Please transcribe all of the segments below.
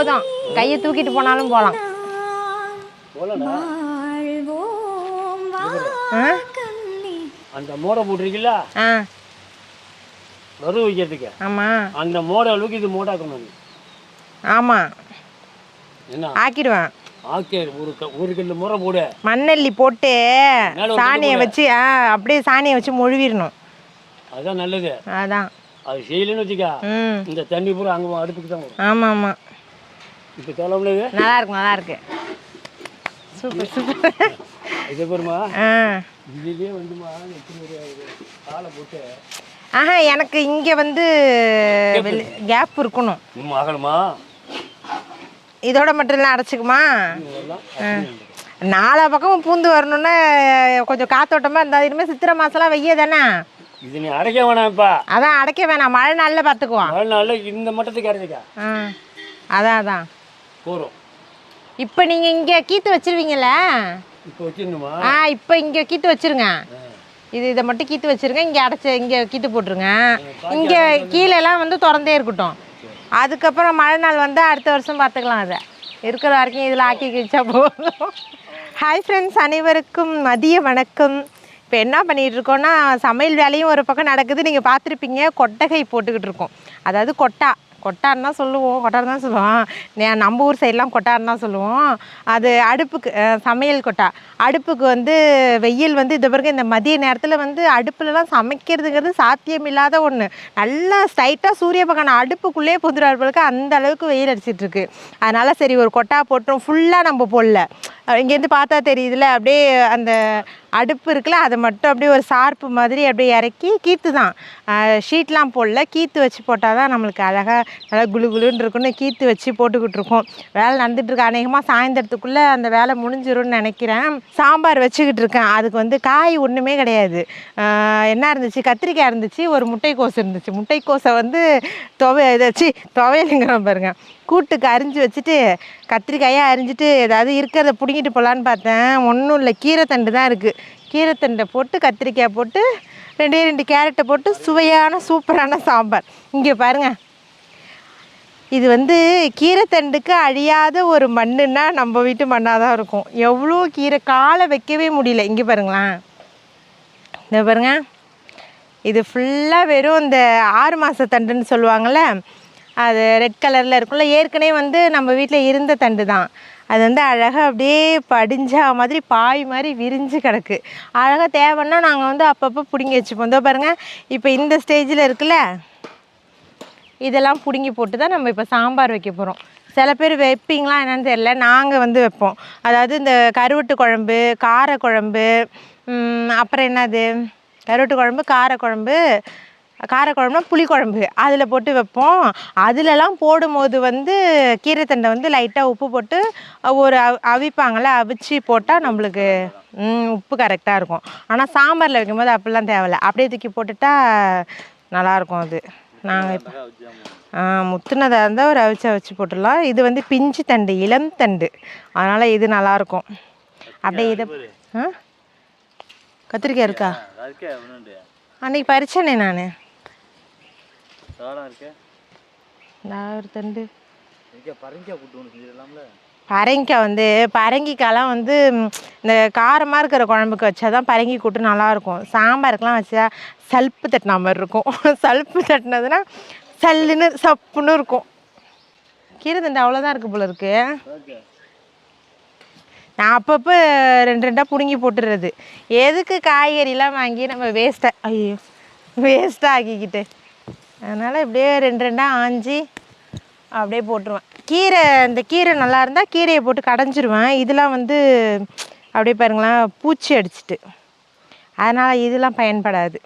போதும், கையை தூக்கிட்டு போனாலும் போகலாம். அந்த மோடை போட்டிருக்கீங்களா? வரு வைக்கிறதுக்கு. ஆமாம், அந்த மோடை அளவுக்கு இது மோடாக்கணும். ஆமாம், என்ன ஆக்கிடுவேன். ஆக்கே ஒரு கல்லு முறை போடு. மண்ணெல்லி போட்டு சாணியை வச்சு அப்படியே சாணியை வச்சு மொழுவிடணும். அதுதான் நல்லது. அதான் அது செய்யலன்னு வச்சுக்கா, இந்த தண்ணி பூரா அங்கே அடுப்புக்கு தான் வரும். ஆமாம் ஆமாம். இப்போ தோலம்ல நல்லா இருக்கு, நல்லா இருக்கு. Super super. இது பெருமா இதுலேயே வந்துமா காலை போட்டு. எனக்கு இங்கே வந்து கேப் இருக்கணும். ஆகணுமா? இதோட மட்டும் இல்லை அடைச்சிக்குமா? நாலா பக்கமும் பூந்து வரணும்னா கொஞ்சம் காத்தோட்டமாக இருந்தால். இனிமேல் சித்திரை மாதம்லாம் வெய்ய தானே. இது நீ அடைக்க வேணாம்ப்பா. அதான் அடைக்க வேணாம், மழை நாளில் பார்த்துக்குவோம். மழை நாளில் இந்த மட்டத்துக்கு அடைச்சிக்கா. அதான் போகிறோம். இப்போ நீங்கள் இங்கே கீத்து வச்சிருவீங்கள? இப்போ வச்சிடணுமா? இப்போ இங்கே கீத்து வச்சிருங்க. இதை மட்டும் கீத்து வச்சிருங்க. இங்கே இங்கே கீத்து போட்டுருங்க. இங்கே கீழெல்லாம் வந்து திறந்தே இருக்கட்டும். அதுக்கப்புறம் மழை நாள் வந்து அடுத்த வருஷம் பார்த்துக்கலாம். அதை இருக்கிற வரைக்கும் இதில் ஆக்கி வச்சா போதும். ஹாய் ஃப்ரெண்ட்ஸ், அனைவருக்கும் மதிய வணக்கம். இப்போ என்ன பண்ணிகிட்டு இருக்கோன்னா, சமையல் வேலையும் ஒரு பக்கம் நடக்குது. நீங்கள் பார்த்துருப்பீங்க, கொட்டகை போட்டுக்கிட்டு இருக்கோம். அதாவது கொட்டான்னு தான் சொல்லுவோம், கொட்டான்னு தான் சொல்லுவோம். நம்ம ஊர் சைட்லாம் கொட்டான்னு தான் சொல்லுவோம். அது அடுப்புக்கு, சமையல் கொட்டா. அடுப்புக்கு வந்து வெயில் வந்து இது பிறகு இந்த மதிய நேரத்தில் வந்து அடுப்புலலாம் சமைக்கிறதுங்கிறது சாத்தியமில்லாத ஒன்று. நல்லா ஸ்ட்ரைட்டாக சூரிய பகவான் அடுப்புக்குள்ளே புதுறாருக்கு, அந்த அளவுக்கு வெயில் அடிச்சிட்ருக்கு. அதனால் சரி ஒரு கொட்டா போட்டுரும். ஃபுல்லாக நம்ம போடல, இங்கேருந்து பார்த்தா தெரியுதுல, அப்படியே அந்த அடுப்பு இருக்குல்ல, அதை மட்டும் அப்படியே ஒரு சார்பு மாதிரி அப்படியே இறக்கி கீத்து தான், ஷீட்லாம் போடல, கீத்து வச்சு போட்டால் தான் நம்மளுக்கு அழகாக நல்லா குளு குளுன்னு இருக்குன்னு கீத்து வச்சு போட்டுக்கிட்டு இருக்கோம். வேலை நடந்துகிட்ருக்கு. அநேகமாக சாயந்தரத்துக்குள்ளே அந்த வேலை முடிஞ்சிரும்னு நினைக்கிறேன். சாம்பார் வச்சுக்கிட்டு இருக்கேன். அதுக்கு வந்து காய் ஒன்றுமே கிடையாது. என்ன இருந்துச்சு, கத்திரிக்காய் இருந்துச்சு, ஒரு முட்டைக்கோஸ் இருந்துச்சு. முட்டைக்கோஸை வந்து துவையலுங்கிற பாருங்க, கூட்டுக்கு அரிஞ்சு வச்சுட்டு கத்திரிக்காயாக அரிஞ்சிட்டு ஏதாவது இருக்கிறத பிடிங்கிட்டு போகலான்னு பார்த்தேன். ஒன்றும் இல்லை, கீரைத்தண்டு தான் இருக்குது. கீரைத்தண்டை போட்டு கத்திரிக்காய் போட்டு 2 கேரட்டை போட்டு சுவையான சூப்பரான சாம்பார். இங்கே பாருங்கள், இது வந்து கீரைத்தண்டுக்கு அழியாத ஒரு மண்ணுன்னா நம்ம வீட்டு மண்ணாக தான் இருக்கும். எவ்வளோ கீரை, காலை வைக்கவே முடியல. இங்கே பாருங்களேன், இந்த பாருங்க, இது ஃபுல்லாக வெறும் இந்த 6 மாத தண்டுன்னு சொல்லுவாங்கள்ல, அது ரெட் கலரில் இருக்கும்ல, ஏற்கனவே வந்து நம்ம வீட்டில் இருந்த தண்டு தான். அது வந்து அழகாக அப்படியே படிஞ்சா மாதிரி பாய் மாதிரி விரிஞ்சு கிடக்கு. அழகாக தேவைன்னா நாங்கள் வந்து அப்பப்போ பிடுங்கி வச்சுப்போம். இதோ பாருங்கள், இப்போ இந்த ஸ்டேஜில் இருக்குல்ல, இதெல்லாம் பிடுங்கி போட்டு தான் நம்ம இப்போ சாம்பார் வைக்க போகிறோம். சில பேர் வைப்பீங்களா என்னன்னு தெரியல, நாங்கள் வந்து வைப்போம். அதாவது இந்த கருவட்டு குழம்பு, காரக்குழம்பு, அப்புறம் என்னது, கருவட்டு குழம்பு, காரக்குழம்புனா புளிக்குழம்பு, அதில் போட்டு வைப்போம். அதிலலாம் போடும்போது வந்து கீரைத்தண்டை வந்து லைட்டாக உப்பு போட்டு ஒரு அவிப்பாங்கள்ல, அவிச்சு போட்டால் நம்மளுக்கு உப்பு கரெக்டாக இருக்கும். ஆனால் சாம்பாரில் வைக்கும்போது அப்படிலாம் தேவையில்லை, அப்படியே தூக்கி போட்டுட்டா நல்லாயிருக்கும். அது நாங்கள் இப்போ முத்துனதாக இருந்தால் ஒரு அவிச்சு போட்டுடலாம். இது வந்து பிஞ்சு தண்டு, இளம் தண்டு, அதனால் இது நல்லாயிருக்கும். அப்படியே இதை கத்திரிக்காய் இருக்கா? அன்றைக்கி பறிச்சேனே நான் ஒரு தண்டு. பரங்கிக்காய் வந்து பரங்கிக்காய்லாம் வந்து இந்த காரமாக இருக்கிற குழம்புக்கு வச்சா தான் பரங்கி கூட்டு நல்லாயிருக்கும். சாம்பாருக்கெலாம் வச்சா சல்ப்பு தட்டின மாதிரி இருக்கும். சல்ப்பு தட்டினதுன்னா சல்லுன்னு சப்புன்னு இருக்கும். கீரை தண்டு அவ்வளோதான் இருக்குது போல இருக்கு. நான் அப்பப்போ 2 பிடுங்கி போட்டுடுறது. எதுக்கு காய்கறிலாம் வாங்கி நம்ம வேஸ்ட்டாக ஆக்கிக்கிட்டு, அதனால் இப்படியே 2 ஆஞ்சி அப்படியே போட்டுருவேன். இந்த கீரை நல்லா இருந்தால் கீரையை போட்டு கடைஞ்சிருவேன். இதெல்லாம் வந்து அப்படியே பாருங்களேன், பூச்சி அடிச்சிட்டு, அதனால் இதெல்லாம் பயன்படாது.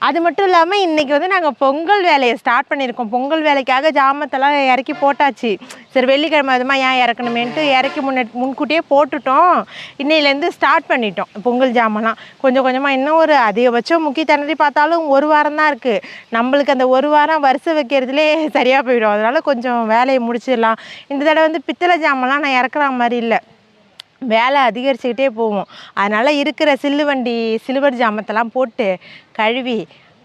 அது மட்டும் இல்லாமல் இன்றைக்கி வந்து நாங்கள் பொங்கல் வேலையை ஸ்டார்ட் பண்ணியிருக்கோம். பொங்கல் வேலைக்காக ஜாமத்தெல்லாம் இறக்கி போட்டாச்சு. சரி வெள்ளிக்கிழமை அதுமாக ஏன் இறக்கணுமேன்ட்டு இறக்கி முன்கூட்டியே போட்டுட்டோம். இன்னையிலேருந்து ஸ்டார்ட் பண்ணிட்டோம் பொங்கல் ஜாமெல்லாம் கொஞ்சம் கொஞ்சமாக. இன்னும் ஒரு அதிகபட்சம் முக்கிய திணறி பார்த்தாலும் 1 வாரம் தான் இருக்குது. நம்மளுக்கு அந்த 1 வாரம் வரிசை வைக்கிறதுலே சரியாக போயிடும். அதனால் கொஞ்சம் வேலையை முடிச்சிடலாம். இந்த தடவை வந்து பித்தளை ஜாமெல்லாம் நான் இறக்குற மாதிரி இல்லை, வேலை அதிகரிச்சுக்கிட்டே போவோம். அதனால் இருக்கிற சில்வர் ஜாமத்தெல்லாம் போட்டு கழுவி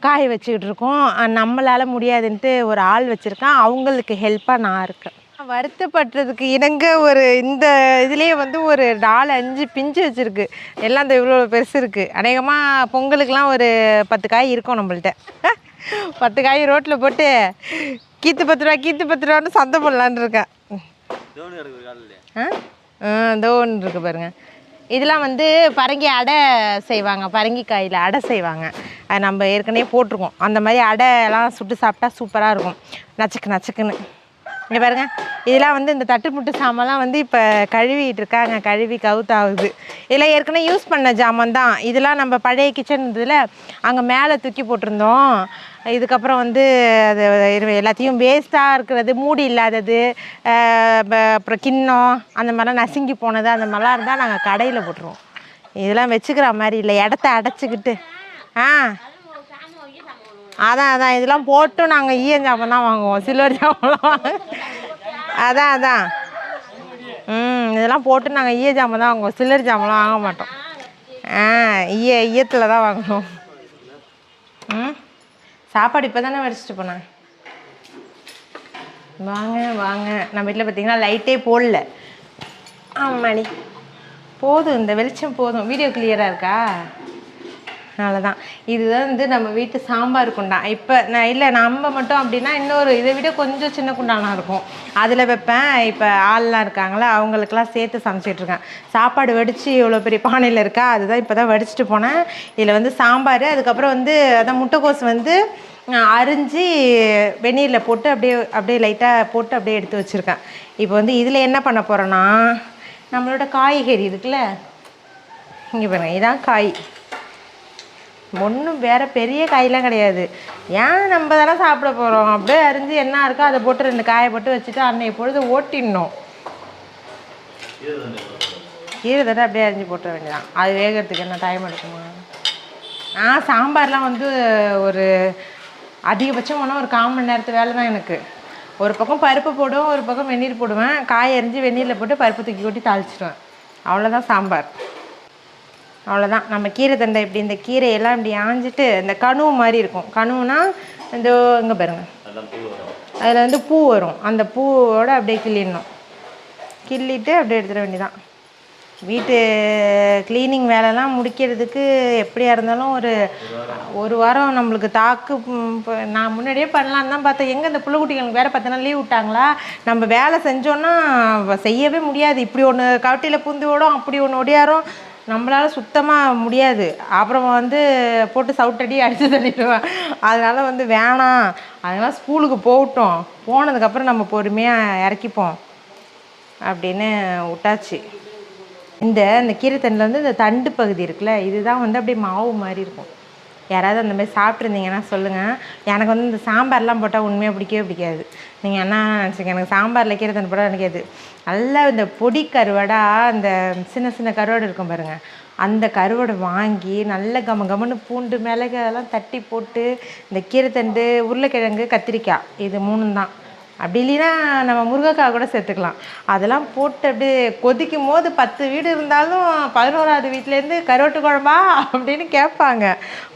காய வச்சுக்கிட்டு இருக்கோம். நம்மளால் முடியாதுன்ட்டு ஒரு ஆள் வச்சுருக்கேன், அவங்களுக்கு ஹெல்ப்பாக நான் இருக்கேன். வருத்தப்படுறதுக்கு இணங்க ஒரு இந்த இதுலேயே வந்து ஒரு 4-5 பிஞ்சு வச்சுருக்கு. எல்லாம் இந்த இவ்வளோ பெருசு இருக்குது. அநேகமாக பொங்கலுக்கெலாம் ஒரு 10 காய் இருக்கும் நம்மள்ட்ட. 10 காய் ரோட்டில் போட்டு கீத்து 10 ரூபா கீத்து 10 ரூபான்னு சந்தை போடலான்னு இருக்கேன். இதோ ஒன்று இருக்குது பாருங்கள். இதெல்லாம் வந்து பரங்கி அடை செய்வாங்க. பரங்கிக்காயில் அடை செய்வாங்க. அது நம்ம ஏற்கனவே போட்டிருக்கோம். அந்த மாதிரி அடைலாம் சுட்டு சாப்பிட்டா சூப்பராக இருக்கும், நச்சுக்கு நச்சுக்குன்னு. இங்கே பாருங்கள், இதெல்லாம் வந்து இந்த தட்டுமுட்டு சாமான்லாம் வந்து இப்போ கழுவிட்டு இருக்காங்க. கழுவி கவுத்தாகுது. இதெல்லாம் ஏற்கனவே யூஸ் பண்ண ஜாமான் தான். இதெல்லாம் நம்ம பழைய கிச்சன் இதில் அங்கே மேலே தூக்கி போட்டிருந்தோம். இதுக்கப்புறம் வந்து அது எல்லாத்தையும் வேஸ்ட்டாக இருக்கிறது, மூடி இல்லாதது, அப்புறம் கிண்ணம் அந்த மாதிரிலாம் நசுங்கி போனது அந்த மாதிரிலாம் இருந்தால் நாங்கள் கடையில் போட்டுருவோம். இதெல்லாம் வச்சுக்கிற மாதிரி இல்லை, இடத்த அடைச்சிக்கிட்டு. அதான் இதெல்லாம் போட்டும் நாங்கள் ஈயஞ்சாமம் தான் வாங்குவோம், சில்வர் ஜாமெல்லாம் அதான் இதெல்லாம் போட்டு நாங்கள் ஈய ஜாமான் தான் வாங்குவோம், சில்லர் ஜாமெல்லாம் வாங்க மாட்டோம். ஈயத்தில் தான் வாங்குவோம். சாப்பாடு இப்போ தானே வடிச்சிட்டு போனேன். வாங்க நம்ம வீட்டில் பார்த்தீங்கன்னா லைட்டே போடல. ஆமாடி போதும், இந்த வெளிச்சம் போதும். வீடியோ கிளியராக இருக்கா? அவ்வளோதான். இதுதான் வந்து நம்ம வீட்டு சாம்பார் குண்டான். இப்போ நம்ம மட்டும் அப்படின்னா இன்னொரு இதை விட கொஞ்சம் சின்ன குண்டானாக இருக்கும், அதில் வைப்பேன். இப்போ ஆள்லாம் இருக்காங்களா, அவங்களுக்கெல்லாம் சேர்த்து சமைச்சிட்ருக்கேன். சாப்பாடு வடித்து இவ்வளோ பெரிய பானையில் இருக்கா, அதுதான் இப்போ தான் வடிச்சிட்டு போனேன். இதில் வந்து சாம்பார், அதுக்கப்புறம் வந்து அதான் முட்டைக்கோஸ் வந்து அரிஞ்சு வெந்நீரில் போட்டு அப்படியே லைட்டாக போட்டு அப்படியே எடுத்து வச்சுருக்கேன். இப்போ வந்து இதில் என்ன பண்ண போகிறேன்னா, நம்மளோட காய்கறி இருக்குல்ல, இங்கே பாருங்கள், இதான் காய். ஒன்றும் வேறு பெரிய காயெலாம் கிடையாது. ஏன் நம்ம தானே சாப்பிட போகிறோம், அப்படியே அரிஞ்சு என்ன இருக்கோ அதை போட்டு 2 காயை போட்டு வச்சுட்டு அன்னைய பொழுது ஓட்டிடணும். கீரை தடவை அப்படியே அரிஞ்சு போட்டுற வேண்டியதான். அது வேகிறதுக்கு என்ன டைம் எடுக்குமா? சாம்பார்லாம் வந்து ஒரு அதிகபட்சம் போனால் ஒரு 1/4 மணி நேரத்து வேலை தான் எனக்கு. ஒரு பக்கம் பருப்பு போடுவேன், ஒரு பக்கம் வெந்நீர் போடுவேன். காய் அரிஞ்சு வெந்நீரில் போட்டு பருப்பு தூக்கி கொட்டி தாளிச்சிடுவேன். அவ்வளோதான் சாம்பார். அவ்வளோதான். நம்ம கீரை தண்டை இப்படி இந்த கீரையெல்லாம் இப்படி ஆஞ்சிட்டு இந்த கனவு மாதிரி இருக்கும். கனவுனா இந்த இங்கே பாருங்கள், அதில் வந்து பூ வரும். அந்த பூவோடு அப்படியே கிள்ளிடணும். கிள்ளிட்டு அப்படியே எடுத்துட வேண்டியதான். வீட்டு க்ளீனிங் வேலைலாம் முடிக்கிறதுக்கு எப்படியா இருந்தாலும் ஒரு வாரம் நம்மளுக்கு தாக்கு. நான் முன்னாடியே பண்ணலான்னு தான் பார்த்தேன். எங்கே இந்த புள்ளைக்குட்டிகளுக்கு வேறு 10 நாள் லீவ் விட்டாங்களா, நம்ம வேலை செஞ்சோன்னா செய்யவே முடியாது. இப்படி ஒன்று கவட்டியில் பூந்து ஓடும், அப்படி ஒன்று ஒடியாரும், நம்மளால் சுத்தமாக முடியாது. அப்புறம் வந்து போட்டு சவுட்டடி அடித்து தள்ளிடுவேன். அதனால் வந்து வேணாம், அதனால் ஸ்கூலுக்கு போகட்டும், போனதுக்கப்புறம் நம்ம பொறுமையாக இறக்கிப்போம் அப்படின்னு விட்டாச்சு. இந்த கீரை தண்டில் வந்து இந்த தண்டு பகுதி இருக்குல்ல, இதுதான் வந்து அப்படியே மாவு மாதிரி இருக்கும். யாராவது அந்த மாதிரி சாப்பிட்ருந்தீங்கன்னா சொல்லுங்கள். எனக்கு வந்து இந்த சாம்பார்லாம் போட்டால் உண்மையாக பிடிக்காது. நீங்கள் என்ன நினச்சிங்க, எனக்கு சாம்பாரில் கீரை தண்டு போட்டால் நினைக்காது. நல்லா இந்த பொடி கருவாடாக அந்த சின்ன கருவாடு இருக்கும் பாருங்கள், அந்த கருவாடை வாங்கி நல்ல கமன்னு பூண்டு மிளகு அதெல்லாம் தட்டி போட்டு இந்த கீரை தண்டு, உருளைக்கிழங்கு, கத்திரிக்காய், இது 3 தான். அப்படி இல்லைன்னா நம்ம முருங்கைக்காய் கூட சேர்த்துக்கலாம். அதெல்லாம் போட்டு அப்படியே கொதிக்கும் போது 10 வீடு இருந்தாலும் 11வது வீட்டிலேருந்து கருவாட்டு குழம்பா அப்படின்னு கேட்பாங்க.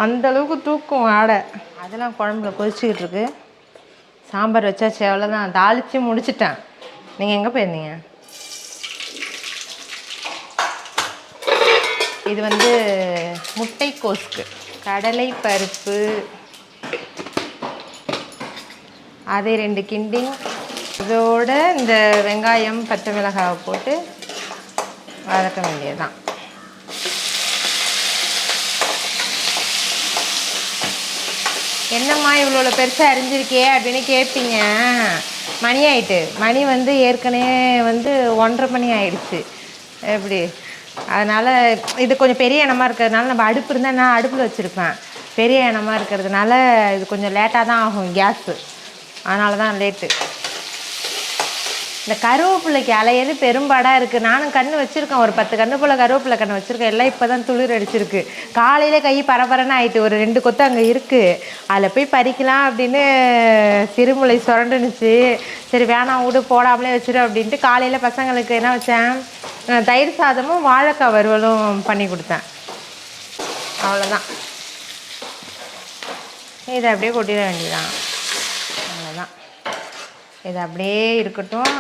அந்தளவுக்கு தூக்கும் ஆடை. அதெல்லாம் குழம்புல கொதிச்சுக்கிட்டு இருக்கு. சாம்பார் வச்சாச்சு, அவ்வளோதான். தாளித்து முடிச்சிட்டேன். நீங்கள் எங்கே போயிருந்தீங்க? இது வந்து முட்டைக்கோஸ்க்கு கடலை பருப்பு, அதை 2 கிண்டிங், இதோட இந்த வெங்காயம் பச்சை மிளகாவை போட்டு வதக்க வேண்டியதுதான். என்னம்மா இவ்வளோ பெருசாக அரிஞ்சிருக்கே அப்படின்னு கேட்பீங்க. மணி ஆயிட்டு. மணி வந்து ஏற்கனவே வந்து 1:30 மணி ஆயிடுச்சு. எப்படி அதனால் இது கொஞ்சம் பெரிய எண்ணமாக இருக்கிறதுனால, நம்ம அடுப்பு இருந்தால் நான் அடுப்பில் வச்சுருப்பேன். பெரிய எண்ணமாக இருக்கிறதுனால இது கொஞ்சம் லேட்டாக தான் ஆகும் கேஸு, அதனால தான் லேட்டு. இந்த கருவேப்பிள்ளைக்கு அலையது பெரும்பாடாக இருக்குது. நானும் கன்று வச்சுருக்கேன், ஒரு 10 கன்று போல் கருவேப்பிலை கன்று வச்சுருக்கேன். எல்லாம் இப்போ தான் துளிர் அடிச்சிருக்கு. காலையில் கை பரபரன்னு ஆகிட்டு. ஒரு 2 கொத்து அங்கே இருக்குது, அதில் போய் பறிக்கலாம் அப்படின்னு சிறுமுளை சுரண்டுனுச்சு. சரி வேணாம் விடு, போடாமலே வச்சிடும் அப்படின்ட்டு காலையில் பசங்களுக்கு என்ன வச்சேன், தயிர் சாதமும் வாழைக்காய் வறுவலும் பண்ணி கொடுத்தேன். அவ்வளோதான். இதை அப்படியே கொட்டிட வேண்டியதான். அவ்வளோதான். இது அப்படியே இருக்கட்டும்.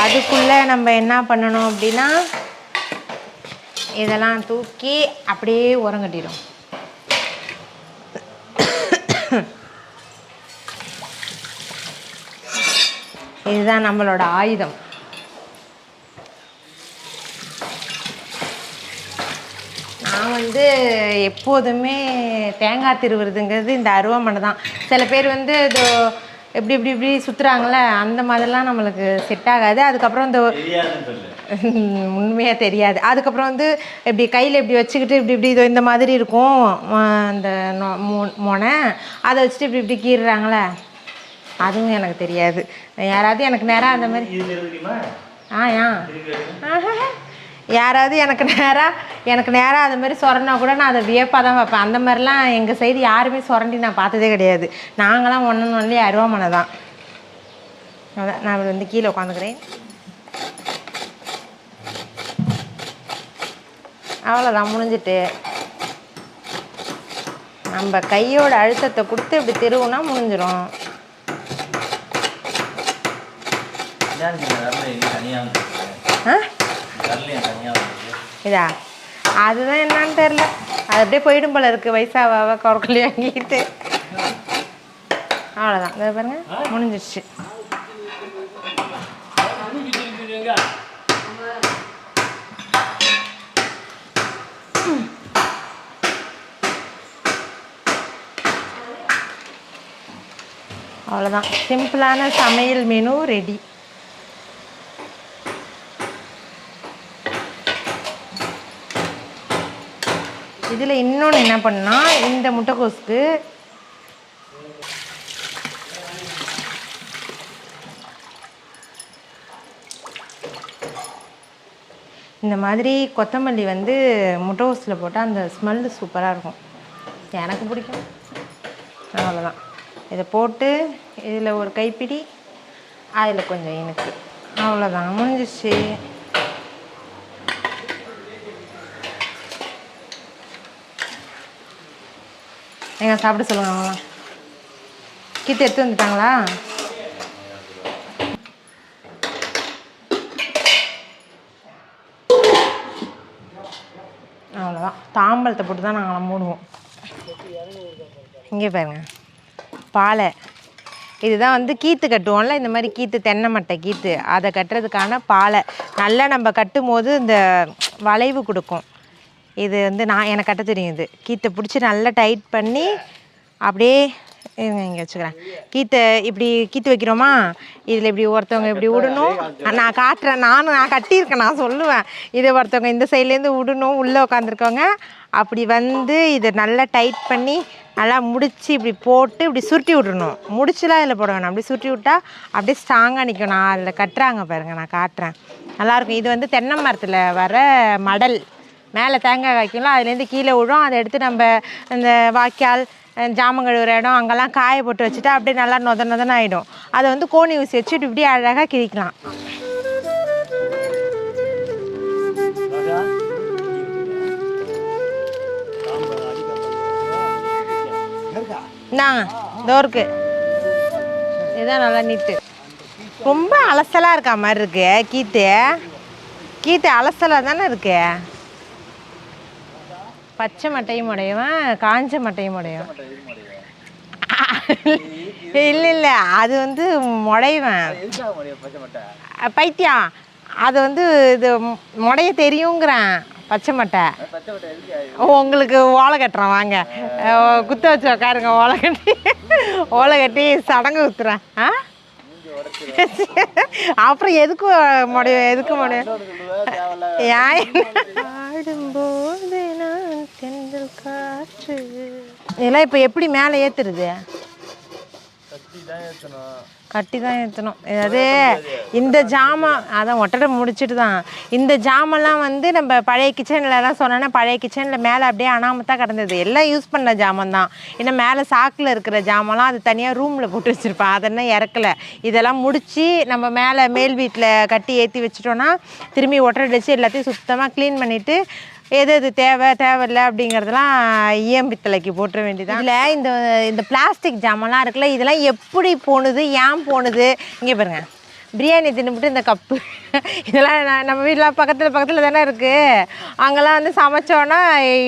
அதுக்குள்ளே நம்ம என்ன பண்ணணும் அப்படின்னா இதெல்லாம் தூக்கி அப்படியே உரங்கட்டிடும். இதுதான் நம்மளோட ஆயுதம். நான் வந்து எப்போதுமே தேங்காய் திருவுறதுங்கிறது இந்த அருவாமனை தான். சில பேர் வந்து இது எப்படி இப்படி இப்படி சுற்றுறாங்களே, அந்த மாதிரிலாம் நம்மளுக்கு செட் ஆகாது. அதுக்கப்புறம் இந்த உண்மையாக தெரியாது. அதுக்கப்புறம் வந்து இப்படி கையில் இப்படி வச்சுக்கிட்டு இப்படி இப்படி இது இந்த மாதிரி இருக்கும் அந்த மொனை, அதை வச்சுட்டு இப்படி இப்படி கீறுறாங்களே, அதுவும் எனக்கு தெரியாது. யாராவது எனக்கு நேராக அந்த மாதிரி யாராவது எனக்கு நேராக அந்த மாதிரி சொரனா கூட நான் அதை வியப்பாக தான் வைப்பேன். அந்த மாதிரிலாம் எங்கள் சைடு யாருமே சொரண்டி நான் பார்த்ததே கிடையாது. நாங்களாம் ஒன்றும் அருவாமனை தான். அதான் நான் வந்து கீழே உட்காந்துக்கிறேன். அவ்வளோதான், முடிஞ்சிட்டு. நம்ம கையோட அழுத்தத்தை கொடுத்து இப்படி திருவுனா முடிஞ்சிடும். இதா அதுதான் என்னன்னு தெரில. அது அப்படியே போயிடும் போல இருக்குது. வயசாக குறக்கலையும் வாங்கிட்டு. அவ்வளோதான், இதை பாருங்க முடிஞ்சிடுச்சு. அவ்வளோதான், சிம்பிளான சமையல் மெனு ரெடி. இதில் இன்னொன்று என்ன பண்ணால், இந்த முட்டைக்கோஸுக்கு இந்த மாதிரி கொத்தமல்லி வந்து முட்டைக்கோஸில் போட்டால் அந்த ஸ்மெல்லு சூப்பராக இருக்கும். எனக்கு பிடிக்கும். அவ்வளோதான், இதை போட்டு இதில் ஒரு கைப்பிடி, அதில் கொஞ்சம் இனிப்பு. அவ்வளோதான், முடிஞ்சிச்சு. எங்க சாப்பிட சொல்லுங்க. அவங்களாம் கீத்து எடுத்து வந்துட்டாங்களா? அவ்வளோதான், தாம்பழத்தை போட்டு தான் நாங்கள் மூடுவோம். இங்கே பாருங்க, பாலை. இதுதான் வந்து கீத்து கட்டுவோம்ல, இந்த மாதிரி கீத்து, தென்னை மட்டை கீத்து, அதை கட்டுறதுக்கான பாலை. நல்லா நம்ம கட்டும் போது இந்த வளைவு கொடுக்கும். இது வந்து எனக்கு கட்ட தெரியும். இது கீத்தை பிடிச்சி நல்லா டைட் பண்ணி அப்படியே இங்கே வச்சுக்கிறேன். கீத்தை இப்படி கீத்து வைக்கிறோமா, இதில் இப்படி ஒருத்தவங்க இப்படி விடணும். நான் காட்டுறேன், நான் கட்டியிருக்கேன், நான் சொல்லுவேன். இதை ஒருத்தவங்க இந்த சைட்லேருந்து விடணும், உள்ளே உட்காந்துருக்கவங்க அப்படி வந்து இதை நல்லா டைட் பண்ணி நல்லா முடித்து இப்படி போட்டு இப்படி சுருட்டி விட்றணும். முடிச்சுலாம் இதில் போட வேணாம், அப்படி சுருட்டி விட்டால் அப்படியே ஸ்ட்ராங்காக நிற்கும். நான் அதில் கட்டுறாங்க பாருங்கள், நான் காட்டுறேன். நல்லாயிருக்கும். இது வந்து தென்னை மரத்தில் வர மடல். மேலே தேங்காய் காய்க்கும்ல, அதுலேருந்து கீழே விழும். அதை எடுத்து நம்ம இந்த வாய்க்கால், ஜாமம் கழுவுற இடம் அங்கெல்லாம் காய போட்டு வச்சுட்டா அப்படியே நல்லா நொதன்னு ஆகிடும். அதை வந்து கோணி ஊசி வச்சுட்டு இப்படி அழகாக கிழிக்கலாம். இந்தாங்க தோருக்கு, இதுதான் நல்லா நீட்டு. ரொம்ப அலசலாக இருக்கா மாதிரி இருக்கு கீத்து அலசலாக தானே இருக்கு. பச்சை மட்டையும் உடையவன், காஞ்ச மட்டையும் உடையவன். இல்லை, அது வந்து முடைவன் பைத்தியம். அது வந்து இது முடைய தெரியுங்கிறேன். பச்சை மட்டை உங்களுக்கு ஓலை கட்டுறேன், வாங்க குத்த வச்சு உக்காருங்க. ஓலை கட்டி சடங்கு குத்துறேன். அப்புறம் எதுக்கு முடியும் ஆடும்போது நான் தென்றல் காற்று. இதெல்லாம் இப்போ எப்படி மேலே ஏற்றுறது? கட்டி தான் ஏற்றணும். அதாவது இந்த ஜாமான் அதான் ஒட்டடை முடிச்சுட்டு தான். இந்த ஜாமெல்லாம் வந்து நம்ம பழைய கிச்சன்லலாம் சொன்னோன்னா, பழைய கிச்சனில் மேலே அப்படியே அனாமத்தான் கிடந்தது. எல்லாம் யூஸ் பண்ண ஜாமான் தான். இன்னும் மேலே சாக்கில் இருக்கிற ஜாமெல்லாம் அது தனியாக ரூமில் போட்டு வச்சுருப்பேன், அதெல்லாம் இறக்கலை. இதெல்லாம் முடித்து நம்ம மேலே மேல் வீட்டில் கட்டி ஏற்றி வச்சுட்டோன்னா திரும்பி ஒட்டடை வச்சு எல்லாத்தையும் சுத்தமாக க்ளீன் பண்ணிவிட்டு எது எது தேவையில்லை அப்படிங்கிறதெல்லாம் ஈயம்பித்தலைக்கு போட்டுற வேண்டியதான். இதில் இந்த பிளாஸ்டிக் ஜாமான்லாம் இருக்குல்ல, இதெல்லாம் எப்படி போணுது, ஏன் போணுது? இங்கே பாருங்கள், பிரியாணி தின்னுபிட்டு இந்த கப்பு இதெல்லாம் நம்ம வீட்டில் பக்கத்தில் தானே இருக்குது. அங்கெல்லாம் வந்து சமைச்சோன்னா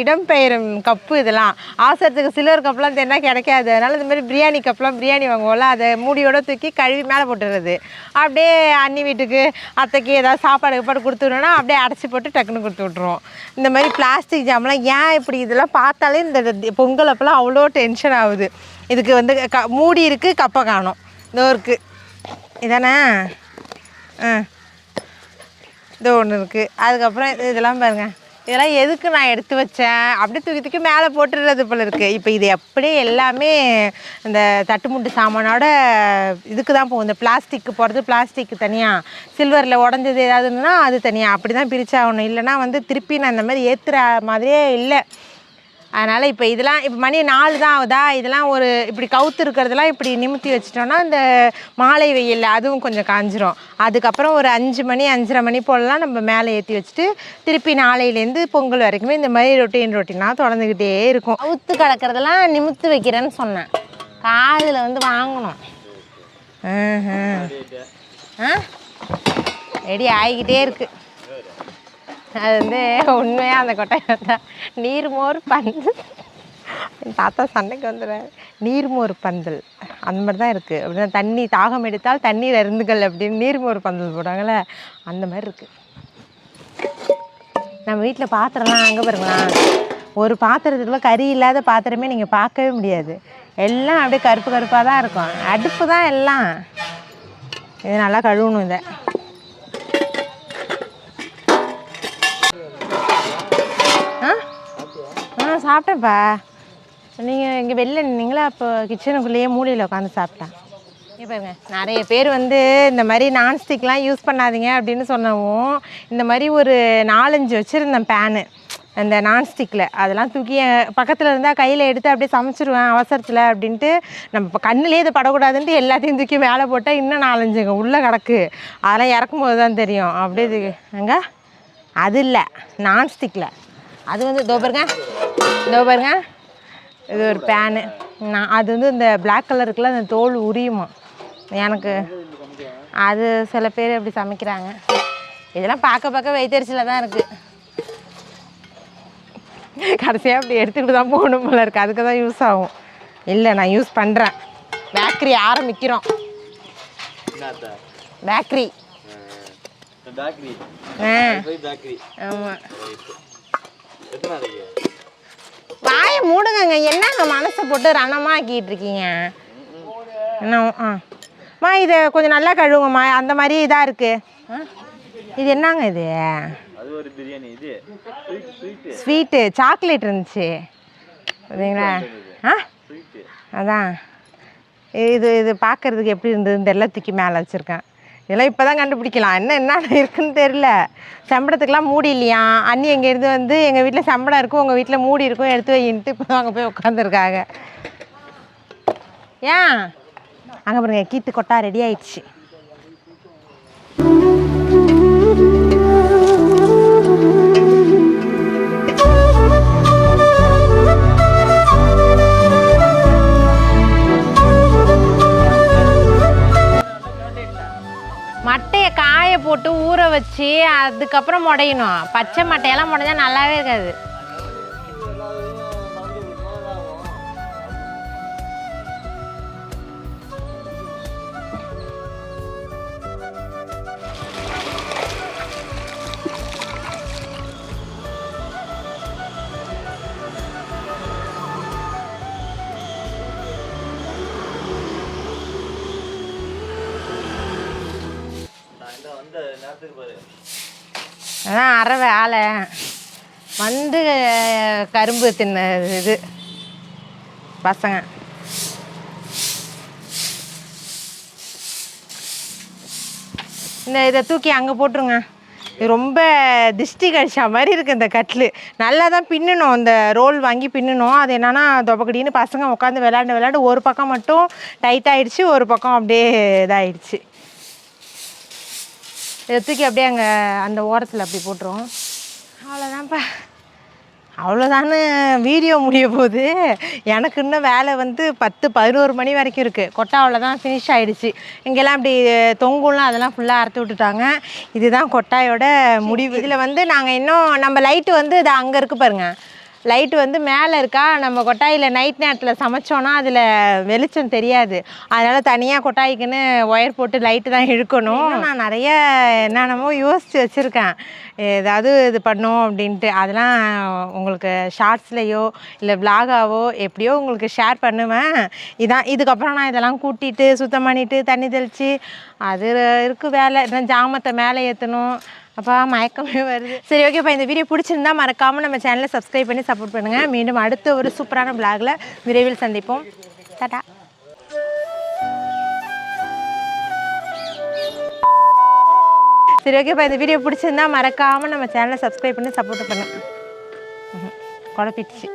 இடம்பெயரும் கப்பு. இதெல்லாம் அவசரத்துக்கு சில்வர் கப்லாம் தின்னா கிடைக்காது. அதனால் இந்த மாதிரி பிரியாணி கப்லாம் பிரியாணி வாங்குவோம்ல, அதை மூடியோடு தூக்கி கழுவி மேலே போட்டுடுறது. அப்படியே அண்ணி வீட்டுக்கு அத்தைக்கு ஏதாவது சாப்பாடு கொடுத்துட்டோன்னா அப்படியே அடைச்சி போட்டு டக்குன்னு கொடுத்து விட்ருவோம். இந்த மாதிரி பிளாஸ்டிக் ஜாமெலாம் ஏன் இப்படி இதெல்லாம் பார்த்தாலே இந்த பொங்கல் அப்போலாம் அவ்வளோ டென்ஷன் ஆகுது. இதுக்கு வந்து மூடி இருக்குது, கப்பை காணும். இதோ இருக்குது இதானே. இது ஒன்று இருக்குது. அதுக்கப்புறம் இதெல்லாம் பாருங்கள், இதெல்லாம் எதுக்கு நான் எடுத்து வச்சேன் அப்படியே தூக்கி மேலே போட்டுடுறது போல் இருக்குது. இப்போ இது அப்படியே எல்லாமே இந்த தட்டுமுட்டு சாமானோட இதுக்கு தான் போகும். இந்த பிளாஸ்டிக்கு போகிறது பிளாஸ்டிக்கு தனியாக, சில்வரில் உடஞ்சது ஏதாவதுன்னா அது தனியாக, அப்படி தான் பிரிச்சாகணும். இல்லைனா வந்து திருப்பி நான் இந்த மாதிரி ஏற்றுற மாதிரியே இல்லை. அதனால் இப்போ இதெல்லாம் இப்போ மணி 4 தான் ஆகுதா, இதெல்லாம் ஒரு இப்படி கவுத்து இருக்கிறதெல்லாம் இப்படி நிமித்தி வச்சிட்டோன்னா இந்த மாலை வெயில் அதுவும் கொஞ்சம் காஞ்சிரும். அதுக்கப்புறம் ஒரு 5 மணி 5:30 மணி போலலாம் நம்ம மேலே ஏற்றி வச்சுட்டு திருப்பி நாளையிலேருந்து பொங்கல் வரைக்குமே இந்த மாதிரி ரொட்டீனாக தொடர்ந்துக்கிட்டே இருக்கும். கவுத்து கிடக்கிறதெல்லாம் நிமித்து வைக்கிறேன்னு சொன்னேன், காதில் வந்து வாங்கணும். ரெடி ஆகிக்கிட்டே இருக்குது. அது வந்து உண்மையாக அந்த கொட்டையை தான் நீர்மோர் பந்தல். என் தாத்தா சண்டைக்கு வந்துடுறாரு. நீர்மோர் பந்தல் அந்த மாதிரி தான் இருக்குது. அப்படின்னா தண்ணி தாகம் எடுத்தால் தண்ணீர் அருந்துகள் அப்படின்னு நீர்மோர் பந்தல் போடுவாங்கள்ல, அந்த மாதிரி இருக்குது. நம்ம வீட்டில் பாத்திரம்லாம் அங்கே பாருங்களா, ஒரு பாத்திரத்துக்குள்ள கறி இல்லாத பாத்திரமே நீங்கள் பார்க்கவே முடியாது. எல்லாம் அப்படியே கருப்பாக தான் இருக்கும். அடுப்பு தான் எல்லாம். இது நல்லா கழுவணும். இதை சாப்பிட்டேன்ப்பா. நீங்கள் இங்கே வெளில நின்னீங்களா, அப்போ கிச்சனுக்குள்ளேயே மூலையில் உட்காந்து சாப்பிட்டேன். இங்கே பாருங்க, நிறைய பேர் வந்து இந்த மாதிரி நான்ஸ்டிக்லாம் யூஸ் பண்ணாதீங்க அப்படின்னு சொன்னவும் இந்த மாதிரி ஒரு 4-5 வச்சுருந்தேன் பேனு அந்த நான்ஸ்டிக்கில். அதெல்லாம் தூக்கி பக்கத்தில் இருந்தால் கையில் எடுத்து அப்படியே சமைச்சிருவேன் அவசரத்தில் அப்படின்ட்டு. நம்ம இப்போ கண்ணுலேயே இது படக்கூடாதுன்ட்டு எல்லாத்தையும் தூக்கி மேலே போட்டால் இன்னும் 4-5 உள்ளே கிடக்கு. அதெல்லாம் இறக்கும்போது தான் தெரியும். அப்படியே இது எங்க அது இல்லை, நான்ஸ்டிக்கில் அது வந்து இதோ பாருங்க இது ஒரு பேனு. அது வந்து இந்த பிளாக் கலருக்குள்ள அந்த தோல் உரியுமா எனக்கு. அது சில பேர் அப்படி சமைக்கிறாங்க. இதெல்லாம் பார்க்க வைத்தறிச்சலாக தான் இருக்குது. கடைசியாக அப்படி எடுத்துக்கிட்டு தான் போகணும் போல இருக்குது. அதுக்கு தான் யூஸ் ஆகும். இல்லை, நான் யூஸ் பண்ணுறேன். பேக்கரி ஆரம்பிக்கிறோம். பேக்கரி. ஆமாம். வாயை மூடுங்க. என்னங்க மனசை போட்டு ரணமாக்கிட்டு இருக்கீங்க? என்னம்மா இதை கொஞ்சம் நல்லா கழுவுங்கம்மா. அந்த மாதிரி இதாக இருக்குது. இது என்னங்க இது? ஸ்வீட்டு சாக்லேட் இருந்துச்சு சரிங்களா? அதான் இது பார்க்குறதுக்கு எப்படி இருந்தது தெரியல, தூக்கி மேலே வச்சுருக்கேன். இதெல்லாம் இப்போ தான் கண்டுபிடிக்கலாம் என்ன இருக்குதுன்னு தெரில. சம்பளத்துக்கெலாம் மூடி இல்லையா? அண்ணி எங்கேருந்து வந்து எங்கள் வீட்டில் சம்பளம் இருக்கும், உங்கள் வீட்டில் மூடி இருக்கும், எடுத்து வைன்ட்டு இப்போ அங்கே போய் உட்காந்துருக்காங்க. ஏன் அங்கே பாருங்க, கீத்து கொட்டா ரெடி ஆயிடுச்சு. மட்டையை காய போட்டு ஊற வச்சு அதுக்கப்புறம் முடையணும். பச்சை மட்டையெல்லாம் முடைஞ்சா நல்லாவே இருக்காது. அதான் அரை வேலை வந்து கரும்பு தின்ன இது பசங்க. இதை தூக்கி அங்கே போட்டுருங்க. இது ரொம்ப திஷ்டி கழிச்சா மாதிரி இருக்குது இந்த கட்லு. நல்லா தான் பின்னணும், இந்த ரோல் வாங்கி பின்னணும். அது என்னன்னா தொப்பக்கடின்னு பசங்க உட்காந்து விளையாண்டு ஒரு பக்கம் மட்டும் டைட்டாகிடுச்சு, ஒரு பக்கம் அப்படியே இதாகிடுச்சு. இதை தூக்கி அப்படியே அங்கே அந்த ஓரத்தில் அப்படி போட்டுருவோம். அவ்வளோதான்ப்பா. அவ்வளோதானே வீடியோ முடிய போகுது. எனக்கு இன்னும் வேலை வந்து 10-11 மணி வரைக்கும் இருக்குது. கொட்டாவில் தான் ஃபினிஷ் ஆகிடுச்சு. இங்கெல்லாம் அப்படி தொங்குலாம் அதெல்லாம் ஃபுல்லாக அறுத்து விட்டுட்டாங்க. இதுதான் கொட்டாயோட முடிவு. இதில் வந்து நாங்கள் இன்னும் நம்ம லைட்டு வந்து இது அங்கே இருக்குது பாருங்கள், லைட்டு வந்து மேலே இருக்கா. நம்ம கொட்டாயில் நைட் நேரத்தில் சமைச்சோன்னா அதில் வெளிச்சம் தெரியாது. அதனால் தனியாக கொட்டாய்க்குன்னு ஒயர் போட்டு லைட்டு தான் இழுக்கணும். நான் நிறைய என்னென்னமோ யோசித்து வச்சுருக்கேன், ஏதாவது இது பண்ணோம் அப்படின்ட்டு. அதெல்லாம் உங்களுக்கு ஷார்ட்ஸ்லேயோ இல்லை விலாகாவோ எப்படியோ உங்களுக்கு ஷேர் பண்ணுவேன். இதுக்கப்புறம் நான் இதெல்லாம் கூட்டிகிட்டு சுத்தம் பண்ணிவிட்டு தண்ணி தெளித்து அது இருக்குது வேலை. இன்னும் ஜாமத்தை மேலே ஏற்றணும். அப்பா மயக்கமே வருது. சரி, ஓகேப்பா. இந்த வீடியோ பிடிச்சிருந்தா மறக்காமல் நம்ம சேனலை சப்ஸ்கிரைப் பண்ணி சப்போர்ட் பண்ணுங்கள். மீண்டும் அடுத்த ஒரு சூப்பரான விலாகில் விரைவில் சந்திப்போம். டாடா. சரி, ஓகேப்பா. இந்த வீடியோ பிடிச்சிருந்தா மறக்காமல் நம்ம சேனலை சப்ஸ்கிரைப் பண்ணி சப்போர்ட் பண்ணுங்கள். குழப்பிடுச்சு.